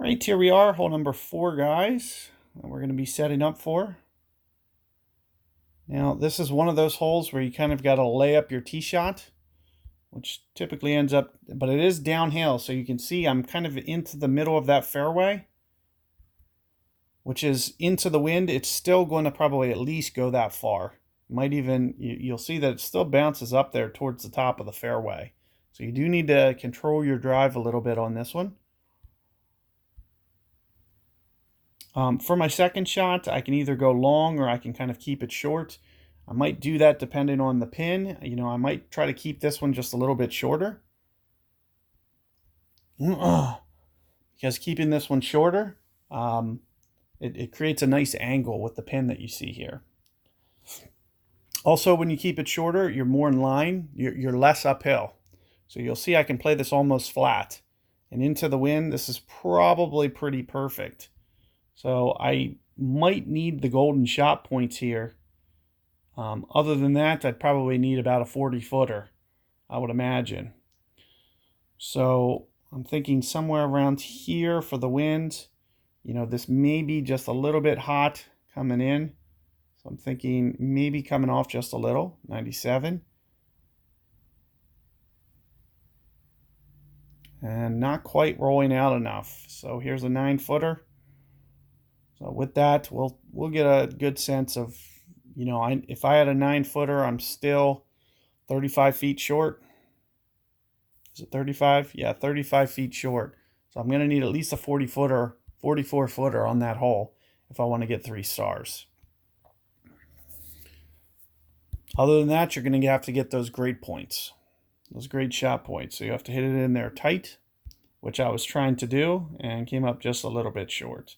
right, here we are, hole number 4, guys. And we're going to be setting up for. Now, this is one of those holes where you kind of got to lay up your tee shot, which typically ends up, but it is downhill. So you can see I'm kind of into the middle of that fairway, which is into the wind. It's still going to probably at least go that far. Might even, you'll see that it still bounces up there towards the top of the fairway. So you do need to control your drive a little bit on this one. For my second shot, I can either go long or I can kind of keep it short. I might do that depending on the pin. You know, I might try to keep this one just a little bit shorter. Because keeping this one shorter, it creates a nice angle with the pin that you see here. Also, when you keep it shorter, you're more in line. You're less uphill. So you'll see I can play this almost flat. And into the wind, this is probably pretty perfect. So I might need the golden shot points here. Other than that, I'd probably need about a 40-footer, I would imagine. So I'm thinking somewhere around here for the wind. You know, this may be just a little bit hot coming in. So I'm thinking maybe coming off just a little, 97. And not quite rolling out enough. So here's a 9-footer. So with that, we'll get a good sense of, you know, if I had a 9-footer, I'm still 35 feet short. Is it 35? Yeah, 35 feet short. So I'm going to need at least a 40-footer, 44-footer on that hole if I want to get 3 stars. Other than that, you're going to have to get those grade points, those grade shot points. So you have to hit it in there tight, which I was trying to do and came up just a little bit short.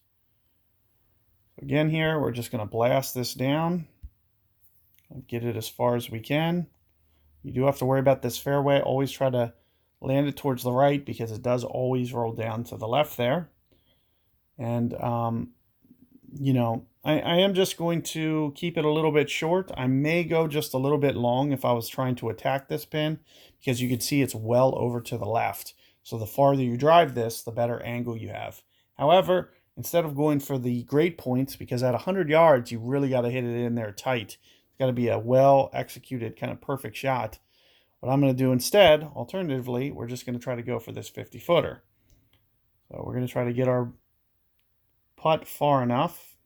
Again here, we're just going to blast this down. Get it as far as we can. You do have to worry about this fairway. Always try to land it towards the right because it does always roll down to the left there. And, you know, I am just going to keep it a little bit short. I may go just a little bit long if I was trying to attack this pin because you can see it's well over to the left. So the farther you drive this, the better angle you have. However, instead of going for the great points, because at 100 yards, you really got to hit it in there tight. It's got to be a well-executed kind of perfect shot. What I'm going to do instead, alternatively, we're just going to try to go for this 50-footer. So we're going to try to get our putt far enough.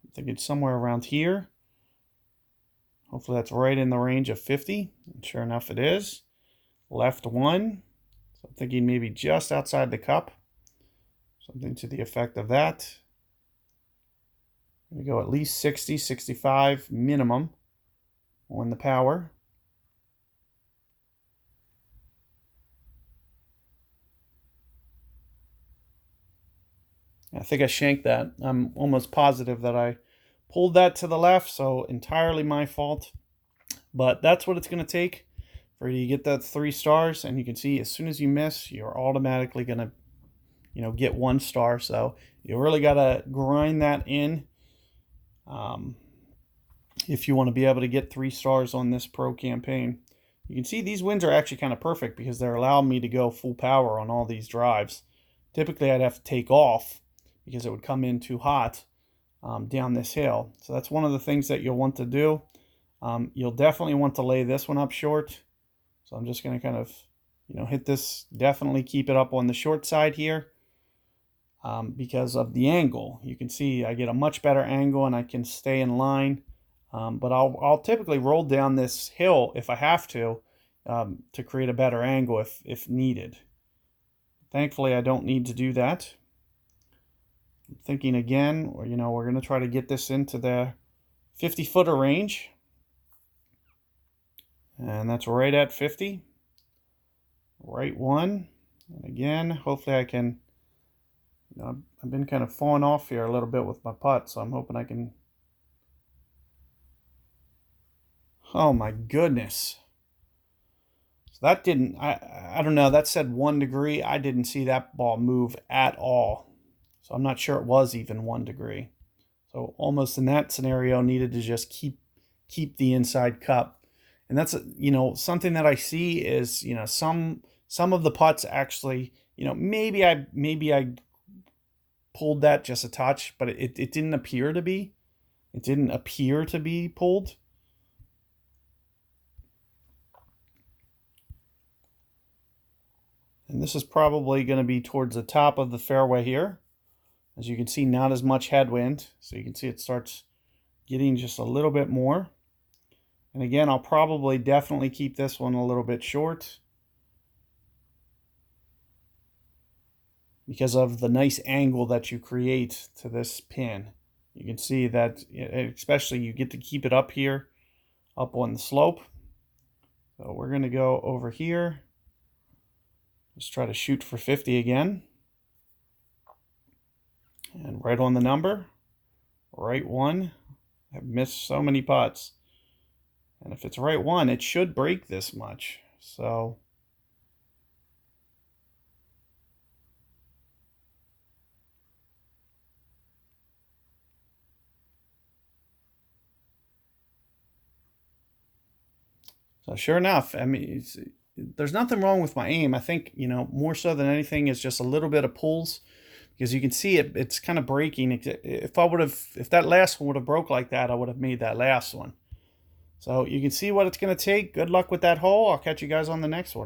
I think it's somewhere around here. Hopefully that's right in the range of 50. And sure enough, it is. Left 1. So I'm thinking maybe just outside the cup. Something to the effect of that. I'm going to go at least 60, 65 minimum on the power. I think I shanked that. I'm almost positive that I pulled that to the left, so entirely my fault. But that's what it's going to take for you to get that 3 stars. And you can see as soon as you miss, you're automatically going to, you know, get 1 star. So you really got to grind that in if you want to be able to get 3 stars on this pro campaign. You can see these wins are actually kind of perfect because they're allowing me to go full power on all these drives. Typically, I'd have to take off because it would come in too hot down this hill. So that's one of the things that you'll want to do. You'll definitely want to lay this one up short. So I'm just going to kind of, you know, hit this, definitely keep it up on the short side here. Because of the angle. You can see I get a much better angle and I can stay in line. But I'll typically roll down this hill if I have to create a better angle if needed. Thankfully, I don't need to do that. I'm thinking again, you know, we're going to try to get this into the 50-footer range. And that's right at 50. Right 1. And again, hopefully I can... You know, I've been kind of falling off here a little bit with my putt, so I'm hoping I can... Oh my goodness. So that didn't, I don't know, that said 1 degree. I didn't see that ball move at all. So I'm not sure it was even 1 degree. So almost in that scenario, needed to just keep the inside cup. And that's, you know, something that I see is, you know, some of the putts actually, you know, maybe I pulled that just a touch, but it didn't appear to be. It didn't appear to be pulled. And this is probably going to be towards the top of the fairway here. As you can see, not as much headwind. So you can see it starts getting just a little bit more. And again, I'll probably definitely keep this one a little bit short because of the nice angle that you create to this pin. You can see that, especially you get to keep it up here, up on the slope. So we're going to go over here. Let's try to shoot for 50 again. And right on the number, right one. I've missed so many putts. And if it's right one, it should break this much. So sure enough, I mean, there's nothing wrong with my aim. I think, you know, more so than anything is just a little bit of pulls, because you can see it's kind of breaking. If that last one would have broke like that, I would have made that last one. So you can see what it's going to take. Good luck with that hole. I'll catch you guys on the next one.